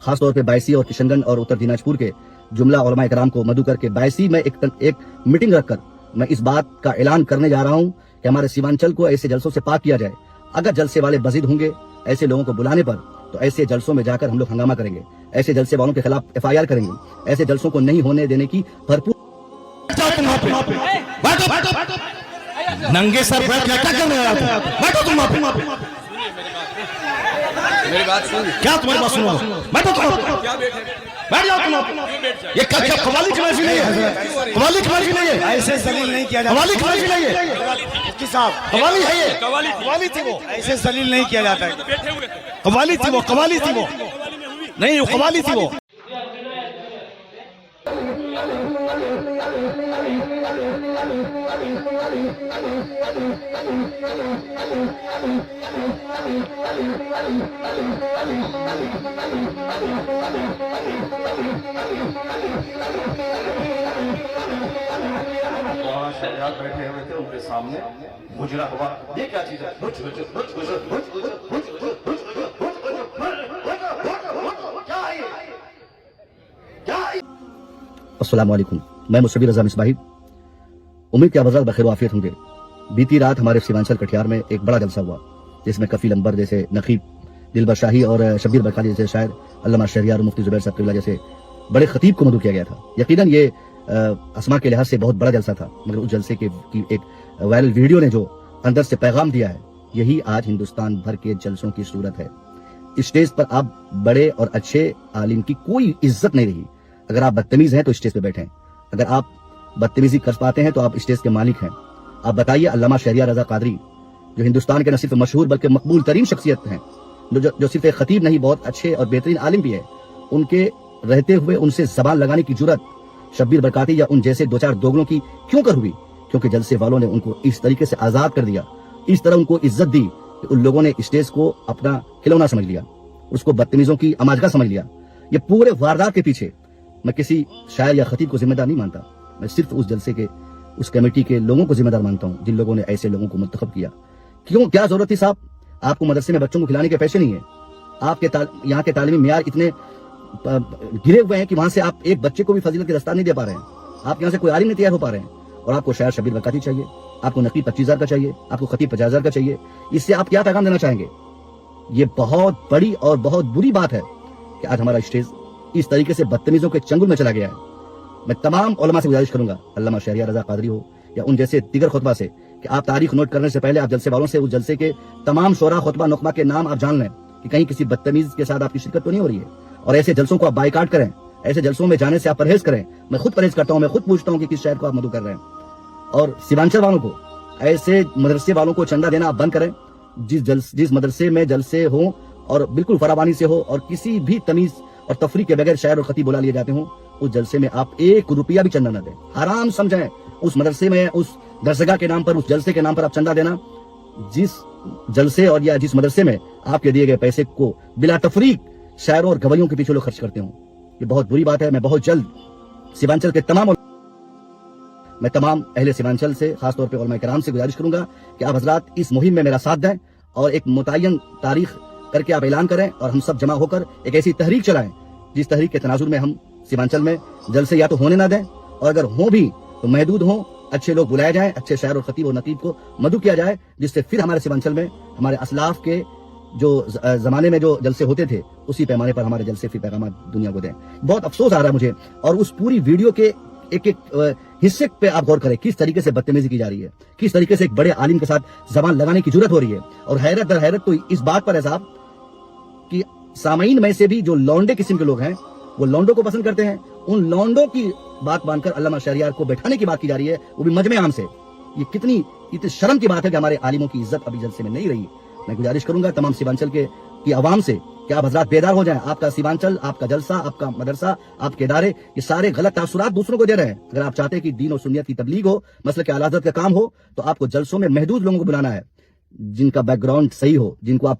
خاص طور پہ بائسی اور کشن گنج اور اتر دیناجپور کے جملہ علماء کرام کو مدعو کر کے بائسی میں ایک میٹنگ رکھ کر میں اس بات کا اعلان کرنے جا رہا ہوں کہ ہمارے سیمانچل کو ایسے جلسوں سے پاک کیا جائے. اگر جلسے والے مزید ہوں گے ایسے لوگوں کو بلانے پر تو ایسے جلسوں میں جا کر ہم لوگ ہنگامہ کریں گے, ایسے جلسے والوں کے خلاف FIR کریں گے, ایسے جلسوں کو نہیں ہونے دینے کی بھرپور. ننگے سر بیٹھ کیا کر رہے ہیں؟ بیٹھو تم وہاں پہ. میری بات سن. کیا تمہاری بات سنو؟ بیٹھو تم وہاں پہ. بیٹھ جاؤ تم وہاں پہ. یہ کیا قوالی کی محفل نہیں ہے؟ قوالی کی محفل نہیں ہے. ایسے ذلیل نہیں کیا جاتا. قوالی کی محفل نہیں ہے. مفتی صاحب قوالی ہے یہ. قوالی تھی وہ. ایسے ذلیل نہیں کیا جاتا ہے. قوالی تھی وہ. قوالی تھی وہ. نہیں وہ قوالی تھی وہ. شہزاد بیٹھے ہوئے تھے, ان کے سامنے گجرا ہوا. یہ کیا چیز ہے؟ السلام علیکم, میں مشرف رضا مصباحی. امید کہ آپ حضرات بخیر و عافیت ہوں گے. بیتی رات ہمارے سیمانچل کٹھیار میں ایک بڑا جلسہ ہوا جس میں کفیل انبر جیسے نقیب, دلبر شاہی اور شبیر برکھالی جیسے شاعر, علامہ شہریار اور مفتی زبیر صاحب قبلہ جیسے بڑے خطیب کو مدعو کیا گیا تھا. یقیناً یہ اسما کے لحاظ سے بہت بڑا جلسہ تھا, مگر اس جلسے کی ایک وائرل ویڈیو نے جو اندر سے پیغام دیا ہے یہی آج ہندوستان بھر کے جلسوں کی صورت ہے. اسٹیج پر آپ بڑے اور اچھے عالم کی کوئی عزت نہیں رہی. اگر آپ بدتمیز ہیں تو اسٹیج پہ بیٹھیں, اگر آپ بدتمیزی کر پاتے ہیں تو آپ اسٹیج کے مالک ہیں. آپ بتائیے علامہ شہریار رضا قادری جو ہندوستان کے نہ صرف مشہور بلکہ مقبول ترین شخصیت ہیں, جو صرف ایک خطیب نہیں بہت اچھے اور بہترین عالم بھی ہے, ان کے رہتے ہوئے ان سے زبان لگانے کی جرت شبیر برکاتی یا ان جیسے دو چار دوگلوں کی کیوں کر ہوئی؟ کیونکہ جلسے والوں نے ان کو اس طریقے سے آزاد کر دیا, اس طرح ان کو عزت دی کہ ان لوگوں نے اسٹیج کو اپنا کھلونا سمجھ لیا, اس کو بدتمیزوں کی اماجگاہ سمجھ لیا. یہ پورے واردات کے پیچھے میں کسی شاعر یا خطیب کو ذمہ دار نہیں مانتا, میں صرف اس جلسے کے اس کمیٹی کے لوگوں کو ذمہ دار مانتا ہوں جن لوگوں نے ایسے لوگوں کو منتخب کیا. کیا ضرورت تھی صاحب؟ آپ کو مدرسے میں بچوں کو کھلانے کے پیسے نہیں ہیں, آپ کے یہاں کے تعلیمی معیار اتنے گرے ہوئے ہیں کہ وہاں سے آپ ایک بچے کو بھی فضیلت کے دستار نہیں دے پا رہے ہیں. آپ یہاں سے کوئی عالم نہیں تیار ہو پا رہے ہیں, اور آپ کو شاعر شبیر برکاتی چاہیے, آپ کو نقیب 25,000 کا چاہیے, آپ کو خطیب 50,000 کا چاہیے. اس سے آپ کیا پیغام دینا چاہیں گے؟ یہ بہت بڑی اور بہت بری بات ہے کہ آج ہمارا اسٹیج اس طریقے سے بدتمیزوں کے چنگل میں چلا گیا ہے. میں تمام علماء سے گزارش کروں گا, علامہ شہریار رضا قادری ہو یا ان جیسے دیگر خطبہ سے, کہ آپ تاریخ نوٹ کرنے سے پہلے آپ جلسے والوں سے اس جلسے کے تمام شعراء خطبہ نقبہ کے نام آپ جان لیں کہ کہیں کسی بدتمیز کے ساتھ آپ کی شرکت تو نہیں ہو رہی ہے, اور ایسے جلسوں کو آپ بائیکاٹ کریں, ایسے جلسوں میں جانے سے آپ پرہیز کریں. میں خود پرہیز کرتا ہوں, میں خود پوچھتا ہوں کہ کس شہر کو آپ مدعو کر رہے ہیں. اور سیمانچل والوں کو, ایسے مدرسے والوں کو چندہ دینا آپ بند کریں. جس مدرسے میں جلسے ہوں اور بالکل فراوانی سے ہو اور کسی بھی تمیز اور تفریق کے بغیر شاعر اور خطیب بلا لیے جاتے ہوں, اس جلسے میں آپ 1 روپیہ بھی چندہ نہ دیں. حرام سمجھیں اس مدرسے میں, اس درسگاہ کے نام پر, اس جلسے کے نام پر آپ چندہ دینا. جس جلسے اور یا جس مدرسے میں آپ کے دیے گئے پیسے کو بلا تفریق شاعروں اور گویوں کے پیچھے لوگ خرچ کرتے ہوں, یہ بہت بری بات ہے. میں بہت جلد سیمانچل کے تمام اہل سیمانچل سے, خاص طور پہ علماء کرام سے گزارش کروں گا کہ آپ حضرات اس مہم میں میرا ساتھ دیں اور ایک متعین تاریخ کر کے آپ اعلان کریں, اور ہم سب جمع ہو کر ایک ایسی تحریک چلائیں جس تحریک کے تناظر میں ہم سیمانچل میں جلسے یا تو ہونے نہ دیں, اور اگر ہوں بھی تو محدود ہوں, اچھے لوگ بلائے جائیں, اچھے شاعر اور خطیب اور نقیب کو مدعو کیا جائے, جس سے پھر ہمارے سیمانچل میں ہمارے اسلاف کے جو زمانے میں جو جلسے ہوتے تھے اسی پیمانے پر ہمارے جلسے پھر پیغامات دنیا کو دیں. بہت افسوس آ رہا ہے مجھے, اور اس پوری ویڈیو کے ایک حصے پہ آپ غور کریں کس طریقے سے بدتمیزی کی جا رہی ہے, کس طریقے سے ایک بڑے عالم کے ساتھ زبان لگانے کی جرت ہو رہی ہے. اور حیرت در حیرت تو اس بات پر ہے صاحب کہ سامعین میں سے بھی جو لونڈے قسم کے لوگ ہیں وہ لونڈوں کو پسند کرتے ہیں. ان لونڈوں کی بات مان کر علامہ شہریار کو بیٹھانے کی بات کی جا رہی ہے, وہ بھی مجمع عام سے. یہ کتنی شرم کی بات ہے کہ ہمارے عالموں کی عزت ابھی جلسے میں نہیں رہی. میں گزارش کروں گا تمام سیمانچل کی عوام سے کہ آپ حضرات بیدار ہو جائیں. آپ کا سیمانچل, آپ کا جلسہ, آپ کا مدرسہ, آپ کے ادارے یہ سارے غلط تاثرات دوسروں کو دے رہے ہیں. اگر آپ چاہتے ہیں کہ دین و سنت کی تبلیغ ہو, مسلک اعلی حضرت کا کام ہو, تو آپ کو جلسوں میں محدود لوگوں کو بلانا ہے جن کا بیک گراؤنڈ صحیح ہو, جن کو آپ